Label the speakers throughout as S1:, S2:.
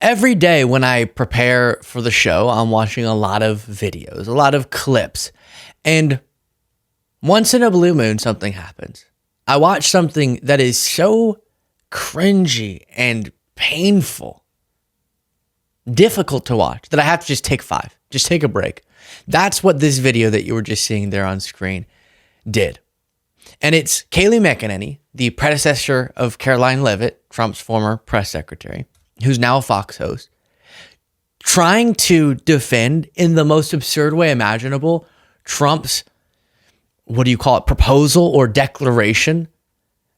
S1: Every day when I prepare for the show, I'm watching a lot of videos, a lot of clips, and once in a blue moon, something happens. I watch something that is so cringy and painful, difficult to watch, that I have to just take a break. That's what this video that you were just seeing there on screen did. And it's Kayleigh McEnany, the predecessor of Caroline Leavitt, Trump's former press secretary, who's now a Fox host, trying to defend in the most absurd way imaginable Trump's, proposal or declaration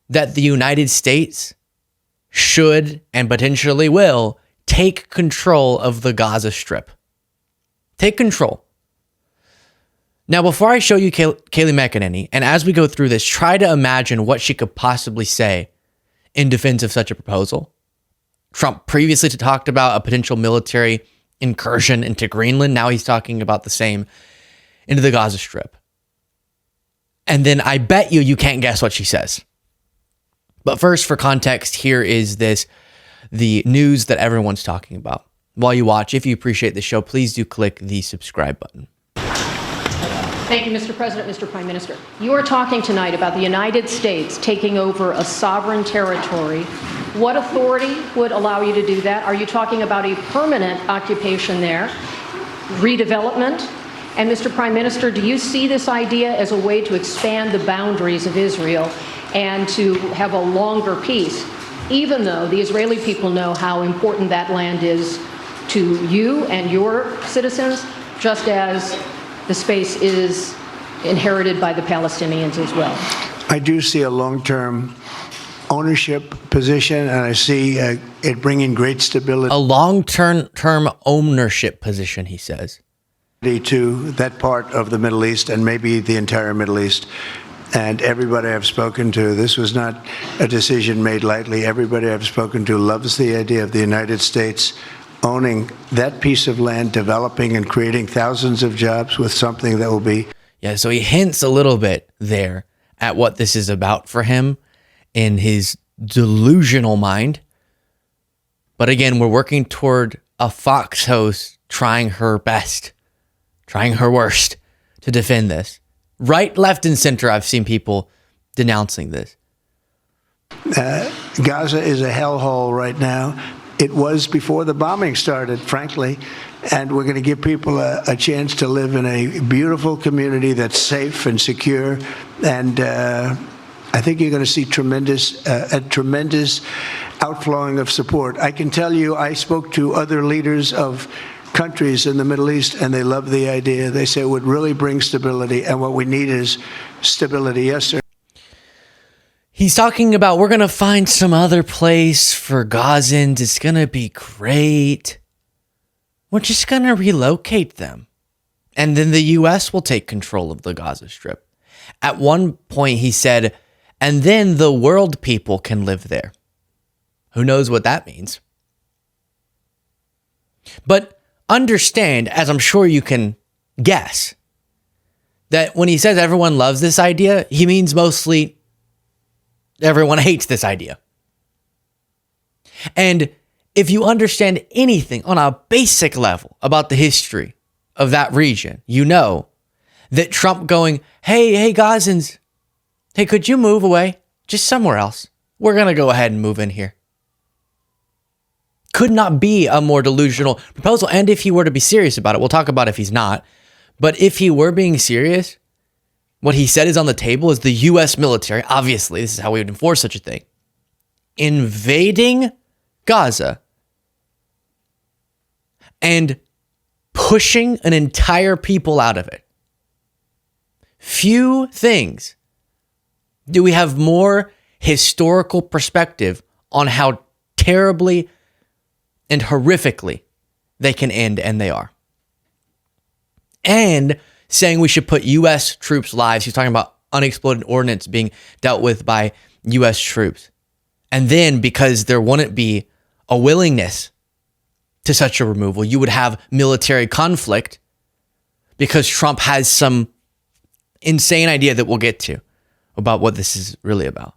S1: that the United States should and potentially will take control of the Gaza Strip. Take control. Now, before I show you Kayleigh McEnany, and as we go through this, try to imagine what she could possibly say in defense of such a proposal. Trump previously talked about a potential military incursion into Greenland. Now he's talking about the same into the Gaza Strip. And then I bet you can't guess what she says. But first, for context, here is the news that everyone's talking about. While you watch, if you appreciate the show, please do click the subscribe button.
S2: Thank you, Mr. President, Mr. Prime Minister. You are talking tonight about the United States taking over a sovereign territory. What authority would allow you to do that? Are you talking about a permanent occupation there, redevelopment? And Mr. Prime Minister, do you see this idea as a way to expand the boundaries of Israel and to have a longer peace, even though the Israeli people know how important that land is to you and your citizens, just as the space is inherited by the Palestinians as well?
S3: I do see a long-term ownership position, and I see it bringing great stability.
S1: A long-term ownership position, he says,
S3: to that part of the Middle East and maybe the entire Middle East. And everybody I've spoken to, this was not a decision made lightly. Everybody I've spoken to loves the idea of the United States owning that piece of land, developing and creating thousands of jobs with something that will be.
S1: Yeah, so he hints a little bit there at what this is about for him in his delusional mind. But again, we're working toward a Fox host trying her best, trying her worst to defend this. Right, left, and center, I've seen people denouncing this.
S3: Gaza is a hellhole right now. It was before the bombing started, frankly, and we're going to give people a chance to live in a beautiful community that's safe and secure, and I think you're going to see a tremendous outflowing of support. I can tell you, I spoke to other leaders of countries in the Middle East, and they love the idea. They say it would really bring stability, and what we need is stability. Yes, sir.
S1: He's talking about we're going to find some other place for Gazans. It's going to be great. We're just going to relocate them. And then the U.S. will take control of the Gaza Strip. At one point, he said, and then the world people can live there. Who knows what that means? But understand, as I'm sure you can guess, that when he says everyone loves this idea, he means mostly everyone hates this idea. And if you understand anything on a basic level about the history of that region, you know that Trump going, hey, Gazans, hey, could you move away just somewhere else? We're going to go ahead and move in here. Could not be a more delusional proposal. And if he were to be serious about it, we'll talk about if he's not. But if he were being serious, what he said is on the table is the U.S. military, obviously, this is how we would enforce such a thing, invading Gaza and pushing an entire people out of it. Few things do we have more historical perspective on how terribly and horrifically they can end, and they are. And saying we should put U.S. troops' lives, he's talking about unexploded ordnance being dealt with by U.S. troops. And then, because there wouldn't be a willingness to such a removal, you would have military conflict because Trump has some insane idea that we'll get to about what this is really about.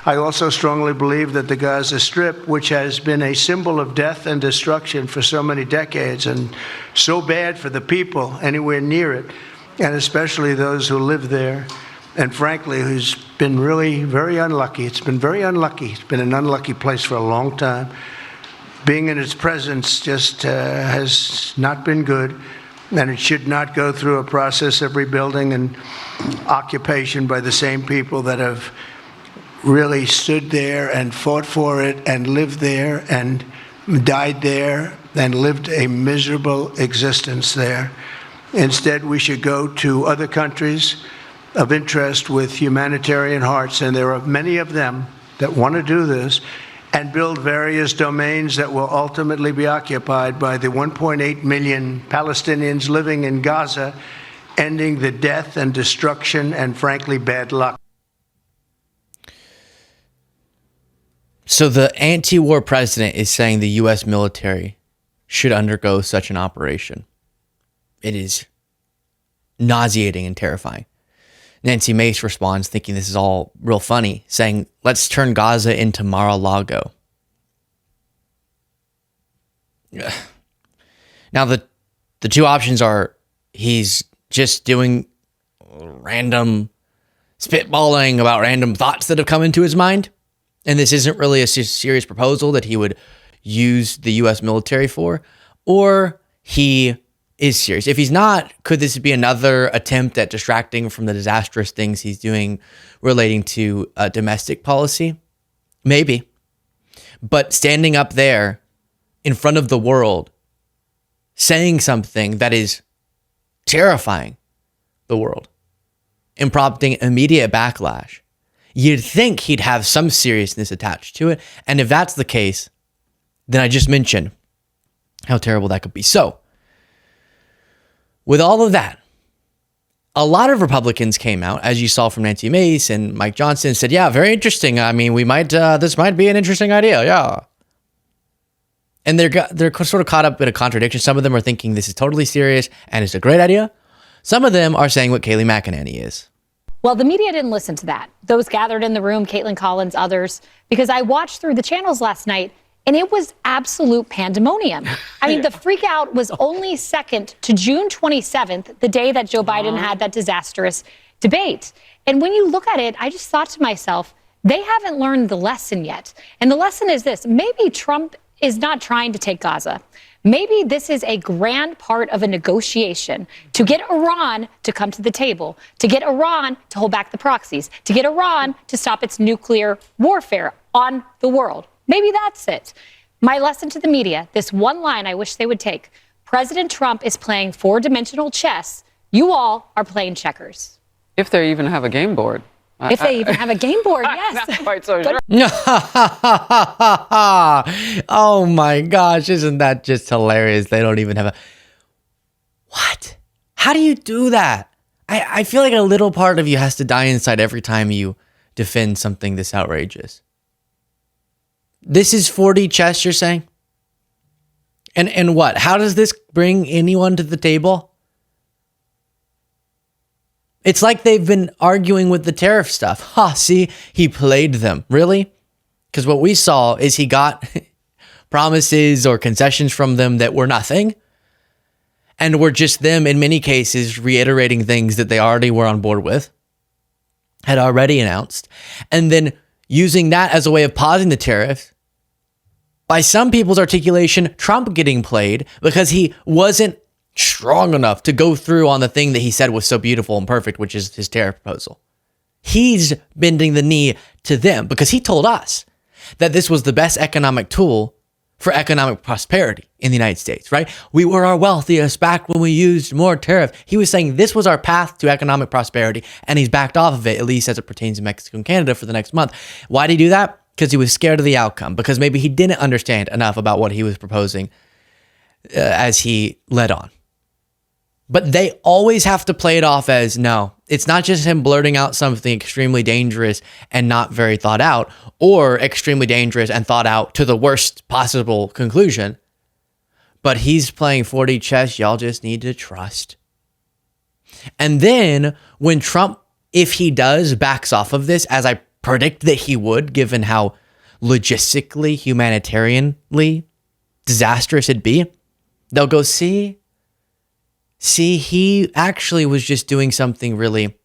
S3: I also strongly believe that the Gaza Strip, which has been a symbol of death and destruction for so many decades and so bad for the people anywhere near it, and especially those who live there, and frankly, who's been really very unlucky. It's been very unlucky. It's been an unlucky place for a long time. Being in its presence just has not been good, and it should not go through a process of rebuilding and occupation by the same people that have really stood there and fought for it and lived there and died there and lived a miserable existence there. Instead, we should go to other countries of interest with humanitarian hearts, and there are many of them that want to do this, and build various domains that will ultimately be occupied by the 1.8 million Palestinians living in Gaza, ending the death and destruction and, frankly, bad luck.
S1: So the anti-war president is saying the U.S. military should undergo such an operation. It is nauseating and terrifying. Nancy Mace responds, thinking this is all real funny, saying, let's turn Gaza into Mar-a-Lago. Now, the two options are he's just doing random spitballing about random thoughts that have come into his mind, and this isn't really a serious proposal that he would use the U.S. military for, or he is serious. If he's not, could this be another attempt at distracting from the disastrous things he's doing relating to domestic policy? Maybe. But standing up there in front of the world, saying something that is terrifying the world and prompting immediate backlash, you'd think he'd have some seriousness attached to it. And if that's the case, then I just mentioned how terrible that could be. So, with all of that, a lot of Republicans came out, as you saw from Nancy Mace and Mike Johnson, said, yeah, very interesting. I mean, this might be an interesting idea. Yeah. And they're sort of caught up in a contradiction. Some of them are thinking this is totally serious and it's a great idea. Some of them are saying what Kayleigh McEnany is.
S4: Well, the media didn't listen to that. Those gathered in the room, Caitlin Collins, others, because I watched through the channels last night and it was absolute pandemonium. I mean, the freak out was only second to June 27th, the day that Joe Biden had that disastrous debate. And when you look at it, I just thought to myself, they haven't learned the lesson yet. And the lesson is this: maybe Trump is not trying to take Gaza. Maybe this is a grand part of a negotiation to get Iran to come to the table, to get Iran to hold back the proxies, to get Iran to stop its nuclear warfare on the world. Maybe that's it. My lesson to the media, this one line I wish they would take: President Trump is playing four-dimensional chess. You all are playing checkers.
S5: If they even have a game board.
S4: If they even have a game board, yes.
S5: Not quite so sure.
S1: Oh my gosh, isn't that just hilarious? They don't even have a... What? How do you do that? I feel like a little part of you has to die inside every time you defend something this outrageous. This is 4D chess, you're saying? And what? How does this bring anyone to the table? It's like they've been arguing with the tariff stuff. See, he played them. Really? Because what we saw is he got promises or concessions from them that were nothing, and were just them, in many cases, reiterating things that they already were on board with, had already announced, and then using that as a way of pausing the tariffs. By some people's articulation, Trump getting played because he wasn't strong enough to go through on the thing that he said was so beautiful and perfect, which is his tariff proposal. He's bending the knee to them because he told us that this was the best economic tool for economic prosperity in the United States, right? We were our wealthiest back when we used more tariff. He was saying this was our path to economic prosperity, and he's backed off of it, at least as it pertains to Mexico and Canada for the next month. Why did he do that? Because he was scared of the outcome, because maybe he didn't understand enough about what he was proposing as he led on. But they always have to play it off as, no, it's not just him blurting out something extremely dangerous and not very thought out, or extremely dangerous and thought out to the worst possible conclusion, but he's playing 4D chess. Y'all just need to trust. And then when Trump, if he does, backs off of this, as I predict that he would, given how logistically, humanitarianly disastrous it'd be. They'll go, see, he actually was just doing something really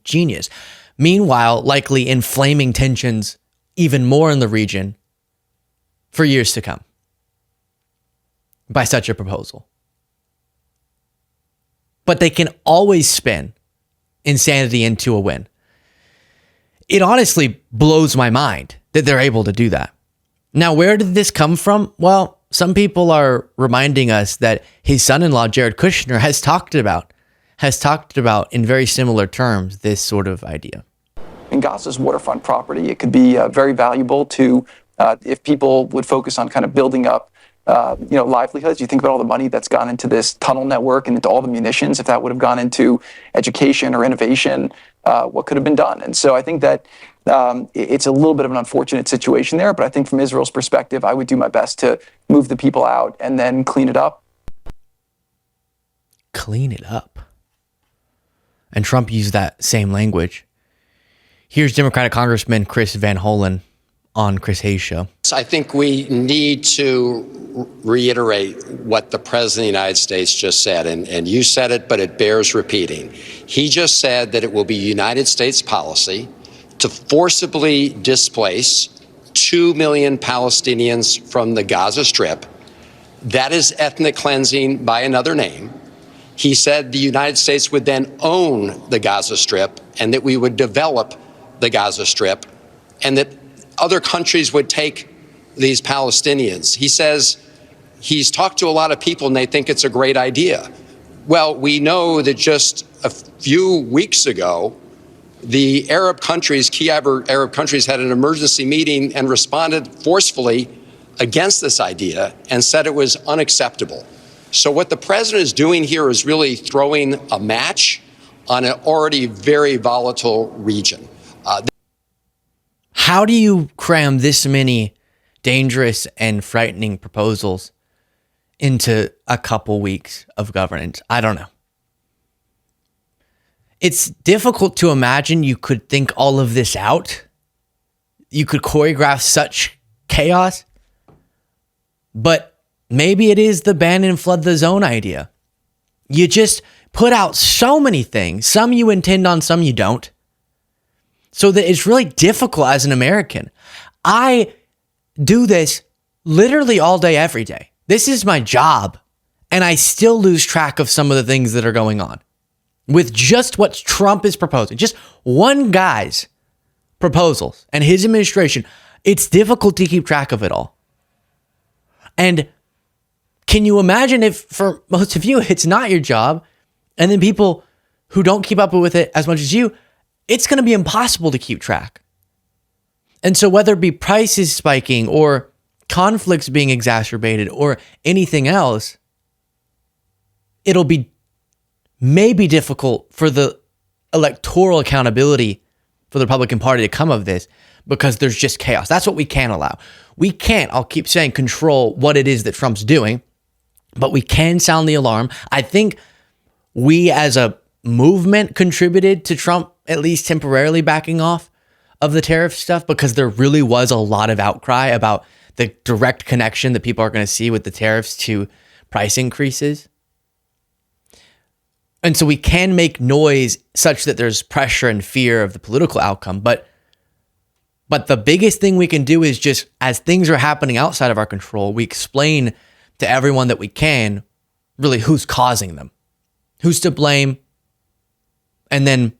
S1: genius. Meanwhile, likely inflaming tensions even more in the region for years to come by such a proposal. But they can always spin insanity into a win. It honestly blows my mind that they're able to do that. Now, where did this come from? Well, some people are reminding us that his son-in-law, Jared Kushner, has talked about in very similar terms this sort of idea.
S6: In Gaza's waterfront property, it could be very valuable to if people would focus on kind of building up livelihoods. You think about all the money that's gone into this tunnel network and into all the munitions. If that would have gone into education or innovation, what could have been done? And so I think that it's a little bit of an unfortunate situation there. But I think from Israel's perspective, I would do my best to move the people out and then clean it up.
S1: Clean it up. And Trump used that same language. Here's Democratic Congressman Chris Van Hollen on Chris Hayes' show.
S7: I think we need to reiterate what the President of the United States just said, and you said it, but it bears repeating. He just said that it will be United States policy to forcibly displace 2 million Palestinians from the Gaza Strip. That is ethnic cleansing by another name. He said the United States would then own the Gaza Strip and that we would develop the Gaza Strip and that other countries would take these Palestinians. He says he's talked to a lot of people and they think it's a great idea. Well, we know that just a few weeks ago, the Arab countries, key Arab countries, had an emergency meeting and responded forcefully against this idea and said it was unacceptable. So what the president is doing here is really throwing a match on an already very volatile region.
S1: How do you cram this many dangerous and frightening proposals into a couple weeks of governance? I don't know. It's difficult to imagine you could think all of this out. You could choreograph such chaos. But maybe it is the ban and flood the zone idea. You just put out so many things. Some you intend on, some you don't. So that it's really difficult as an American. I do this literally all day, every day. This is my job. And I still lose track of some of the things that are going on. With just what Trump is proposing, just one guy's proposals and his administration, it's difficult to keep track of it all. And can you imagine if for most of you, it's not your job, and then people who don't keep up with it as much as you, it's going to be impossible to keep track. And so whether it be prices spiking or conflicts being exacerbated or anything else, it'll be maybe difficult for the electoral accountability for the Republican Party to come of this because there's just chaos. That's what we can't allow. We can't, I'll keep saying, control what it is that Trump's doing, but we can sound the alarm. I think we as a movement contributed to Trump at least temporarily backing off of the tariff stuff because there really was a lot of outcry about the direct connection that people are going to see with the tariffs to price increases. And so we can make noise such that there's pressure and fear of the political outcome. But the biggest thing we can do is just as things are happening outside of our control, we explain to everyone that we can really who's causing them, who's to blame, and then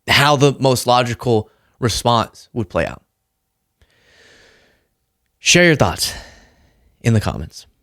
S1: how the most logical response would play out. Share your thoughts in the comments.